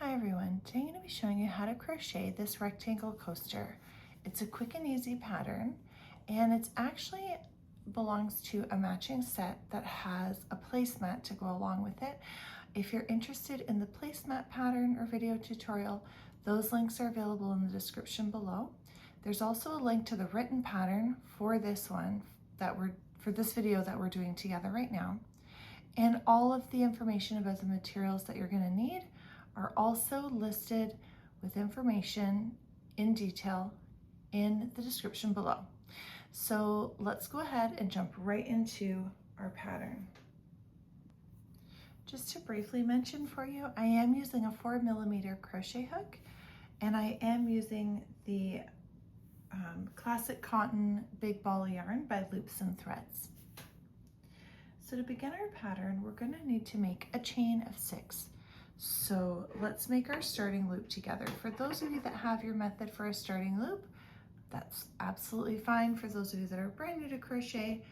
Hi everyone, today I'm going to be showing you how to crochet this rectangle coaster. It's a quick and easy pattern, and it actually belongs to a matching set that has a placemat to go along with it. If you're interested in the placemat pattern or video tutorial, those links are available in the description below. There's also a link to the written pattern for this one for this video that we're doing together right now. And all of the information about the materials that you're going to need are also listed with information in detail in the description below. So let's go ahead and jump right into our pattern. Just to briefly mention for you, I am using a 4mm crochet hook, and I am using the classic cotton big ball yarn by Loops and Threads. So to begin our pattern, we're going to need to make a chain of 6. So let's make our starting loop together. For those of you that have your method for a starting loop, that's absolutely fine. For those of you that are brand new to crochet,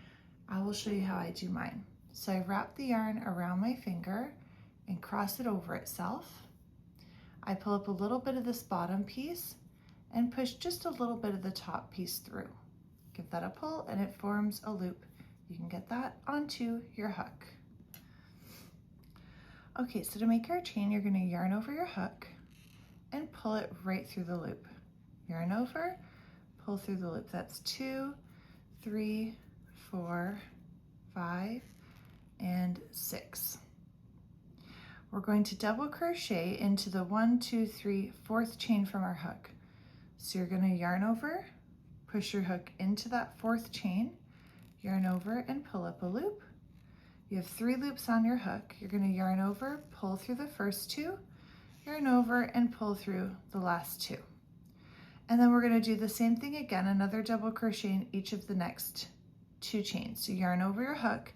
I will show you how I do mine. So I wrap the yarn around my finger and cross it over itself. I pull up a little bit of this bottom piece and push just a little bit of the top piece through. Give that a pull and it forms a loop. You can get that onto your hook. Okay, so to make our chain, you're going to yarn over your hook and pull it right through the loop. Yarn over, pull through the loop. That's 2, 3, 4, 5, and 6. We're going to double crochet into the 1, 2, 3, 4th chain from our hook. So you're going to yarn over, push your hook into that 4th chain, yarn over and pull up a loop. You have 3 loops on your hook. You're going to yarn over, pull through the first 2, yarn over and pull through the last 2. And then we're going to do the same thing again, another double crochet in each of the next 2 chains. So yarn over your hook,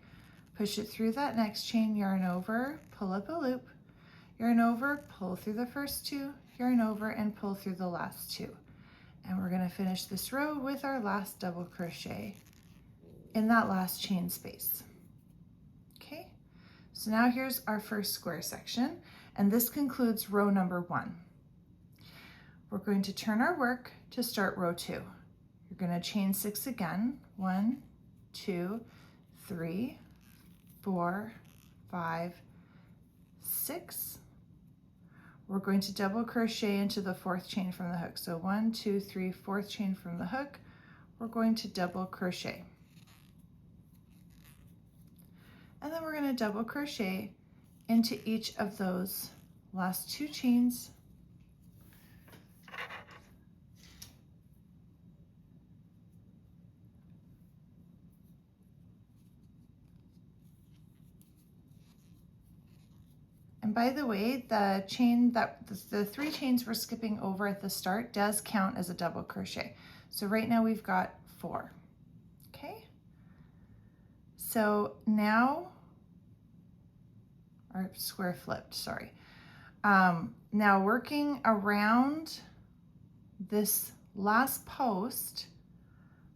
push it through that next chain, yarn over, pull up a loop, yarn over, pull through the first 2, yarn over and pull through the last 2. And we're going to finish this row with our last double crochet in that last chain space. Okay, so now here's our first square section, and this concludes row number 1. We're going to turn our work to start row 2. You're going to chain 6 again. 1, 2, 3, 4, 5, 6. We're going to double crochet into the 4th chain from the hook. So 1, 2, 3, 4th chain from the hook. We're going to double crochet. And then we're going to double crochet into each of those last 2 chains. And by the way, the 3 chains we're skipping over at the start does count as a double crochet. So right now we've got 4. Okay. So now, our square flipped, sorry. Now working around this last post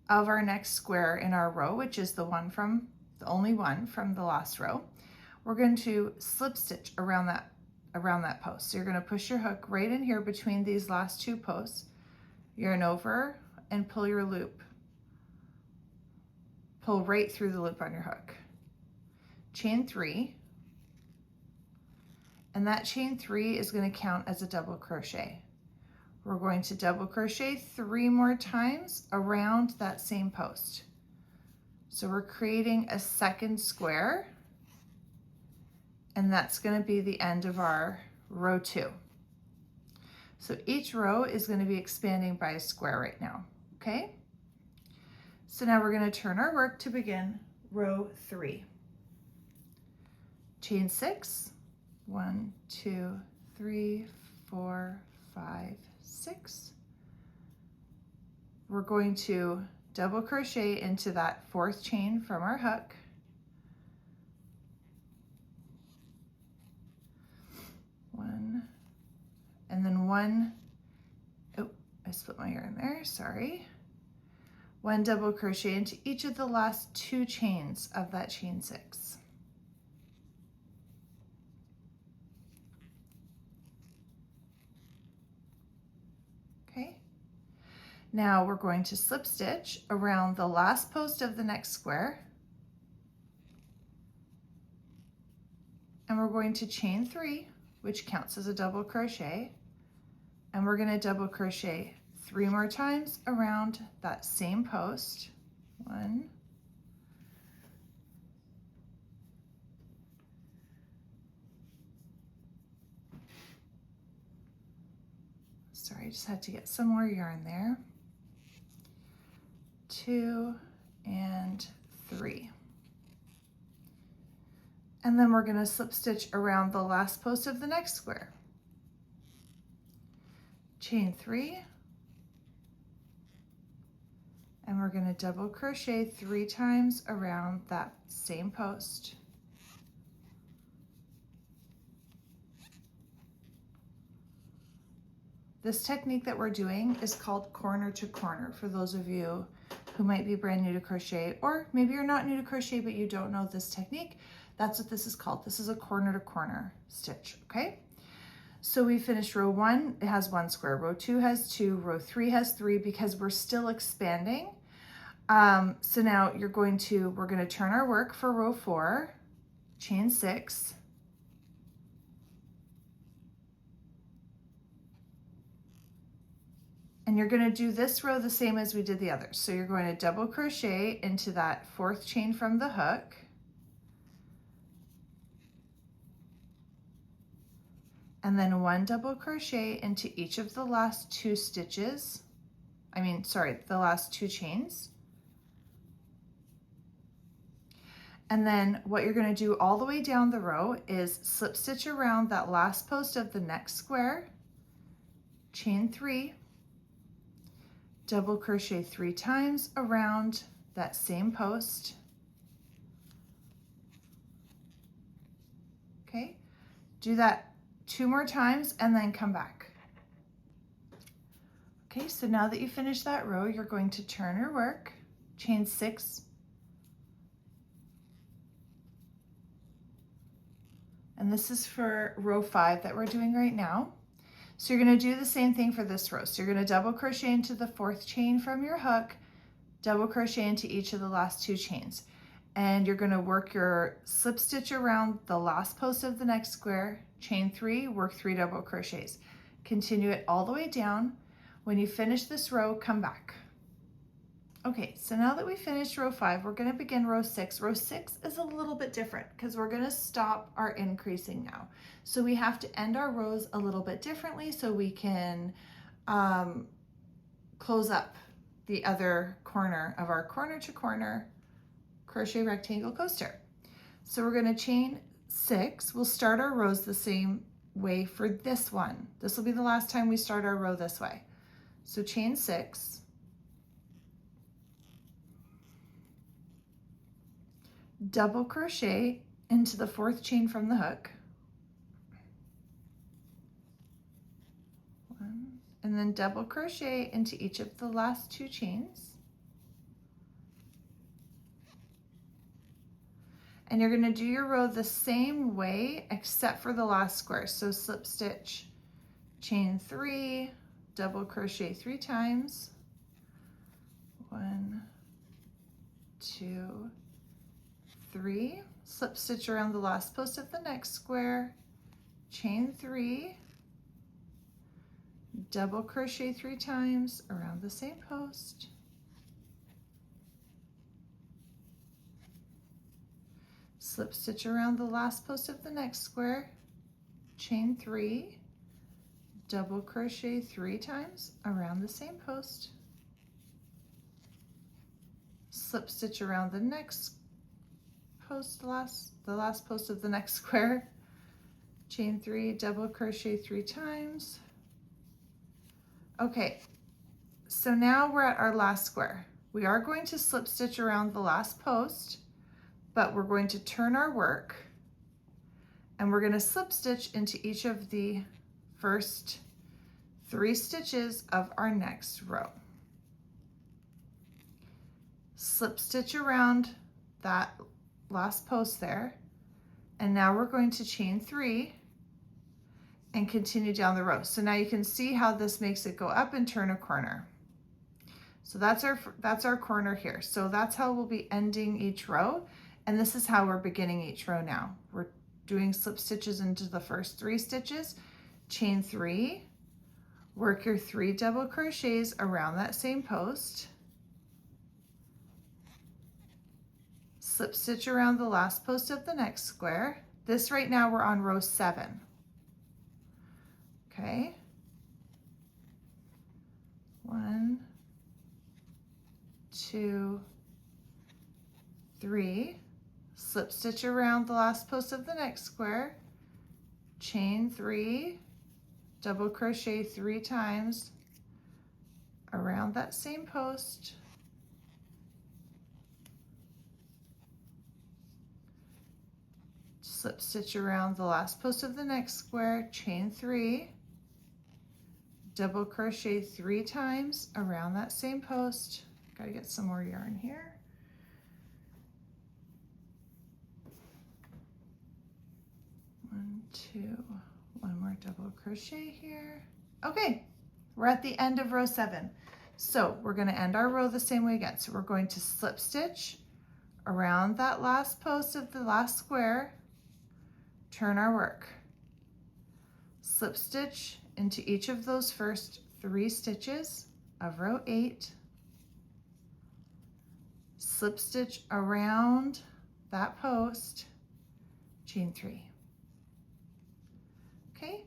of our next square in our row, which is the only one from the last row, we're going to slip stitch around that post. So you're going to push your hook right in here between these last 2 posts, yarn over and pull your loop. Pull right through the loop on your hook. Chain 3, and that chain 3 is going to count as a double crochet. We're going to double crochet 3 more times around that same post. So we're creating a second square, and that's going to be the end of our row 2. So each row is going to be expanding by a square right now, okay? So now we're going to turn our work to begin row 3. Chain 6, 1, 2, 3, 4, 5, 6. We're going to double crochet into that 4th chain from our hook. One, and then 1, oh, I split my yarn there, sorry. 1 double crochet into each of the last 2 chains of that chain 6. Now we're going to slip stitch around the last post of the next square, and we're going to chain 3, which counts as a double crochet, and we're going to double crochet 3 more times around that same post. 1, sorry, I just had to get some more yarn there. 2 and 3. And then we're going to slip stitch around the last post of the next square. Chain 3, and we're going to double crochet 3 times around that same post. This technique that we're doing is called corner to corner for those of you who might be brand new to crochet, or maybe you're not new to crochet but you don't know this technique. That's what this is called. This is a corner to corner stitch, okay? So we finished row 1, it has 1 square. Row 2 has 2, row 3 has 3 because we're still expanding. So now we're going to turn our work for row 4, chain 6, and you're going to do this row the same as we did the others. So you're going to double crochet into that 4th chain from the hook, and then 1 double crochet into each of the last 2 stitches. The last 2 chains. And then what you're going to do all the way down the row is slip stitch around that last post of the next square, chain 3, double crochet 3 times around that same post. Okay, do that 2 more times and then come back. Okay, so now that you finish that row, you're going to turn your work, chain 6, and this is for row 5 that we're doing right now. So you're going to do the same thing for this row. So you're going to double crochet into the 4th chain from your hook, double crochet into each of the last 2 chains, and you're going to work your slip stitch around the last post of the next square, chain 3, work 3 double crochets. Continue it all the way down. When you finish this row, come back. Okay, so now that we finished row 5, we're going to begin row 6. Row 6 is a little bit different because we're going to stop our increasing now. So we have to end our rows a little bit differently so we can close up the other corner of our corner to corner crochet rectangle coaster. So we're going to chain 6. We'll start our rows the same way for this one. This will be the last time we start our row this way. So chain 6. Double crochet into the 4th chain from the hook, 1, and then double crochet into each of the last 2 chains, and you're going to do your row the same way except for the last square. So slip stitch, chain 3, double crochet 3 times, 1, 2, 3, slip stitch around the last post of the next square, chain 3, double crochet 3 times around the same post, slip stitch around the last post of the next square, chain 3, double crochet 3 times around the same post, slip stitch around the next post, the last post of the next square, chain 3, double crochet 3 times. Okay, so now we're at our last square. We are going to slip stitch around the last post, but we're going to turn our work and we're going to slip stitch into each of the first 3 stitches of our next row. Slip stitch around that last post there, and now we're going to chain 3 and continue down the row. So now you can see how this makes it go up and turn a corner. So that's our corner here. So that's how we'll be ending each row. And this is how we're beginning each row now. We're doing slip stitches into the first 3 stitches, chain 3, work your 3 double crochets around that same post, slip stitch around the last post of the next square. This right now we're on row 7. Okay. 1, 2, 3, slip stitch around the last post of the next square, chain 3, double crochet 3 times around that same post, slip stitch around the last post of the next square, chain 3, double crochet 3 times around that same post. Got to get some more yarn here. One, two, one more double crochet here. Okay, we're at the end of row 7. So we're going to end our row the same way again. So we're going to slip stitch around that last post of the last square, turn our work, slip stitch into each of those first 3 stitches of row 8, slip stitch around that post, chain 3. Okay,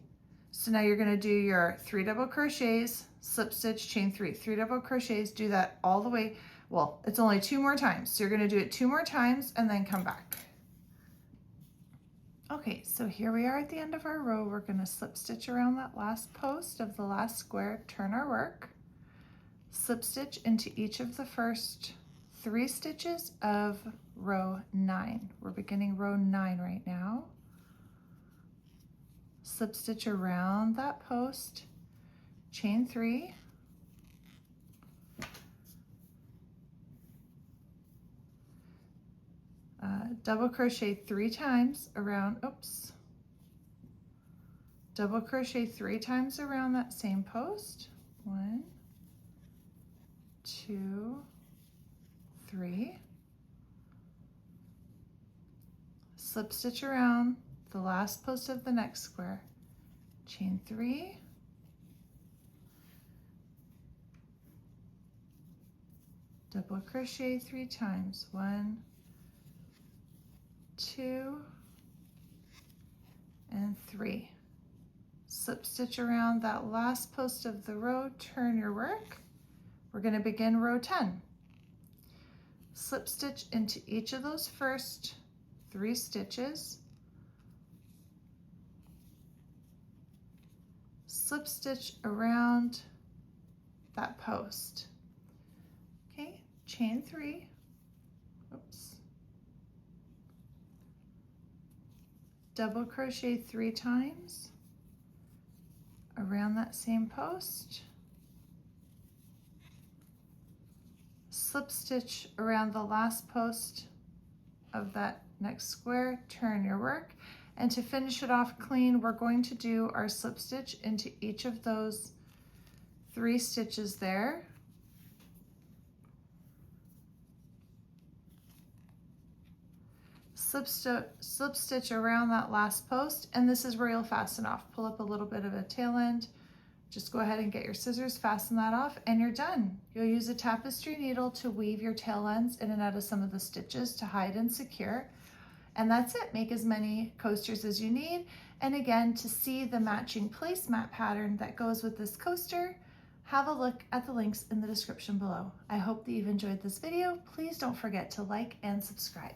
so now you're going to do your 3 double crochets, slip stitch, chain 3, 3 double crochets. Do that all the way. Well, it's only 2 more times, so you're going to do it 2 more times and then come back. Okay, so here we are at the end of our row. We're going to slip stitch around that last post of the last square, turn our work, slip stitch into each of the first 3 stitches of row 9. We're beginning row 9 right now. Slip stitch around that post, chain 3, double crochet 3 times around, double crochet 3 times around that same post. 1, 2, 3. Slip stitch around the last post of the next square, chain 3, double crochet 3 times. 1, 2, and 3. Slip stitch around that last post of the row, turn your work. We're going to begin row 10. Slip stitch into each of those first 3 stitches, slip stitch around that post. Okay, chain 3, double crochet 3 times around that same post, slip stitch around the last post of that next square, turn your work, and to finish it off clean, we're going to do our slip stitch into each of those 3 stitches there. Slip stitch around that last post, and this is where you'll fasten off. Pull up a little bit of a tail end, just go ahead and get your scissors, fasten that off, and you're done. You'll use a tapestry needle to weave your tail ends in and out of some of the stitches to hide and secure. And that's it. Make as many coasters as you need. And again, to see the matching placemat pattern that goes with this coaster, have a look at the links in the description below. I hope that you've enjoyed this video. Please don't forget to like and subscribe.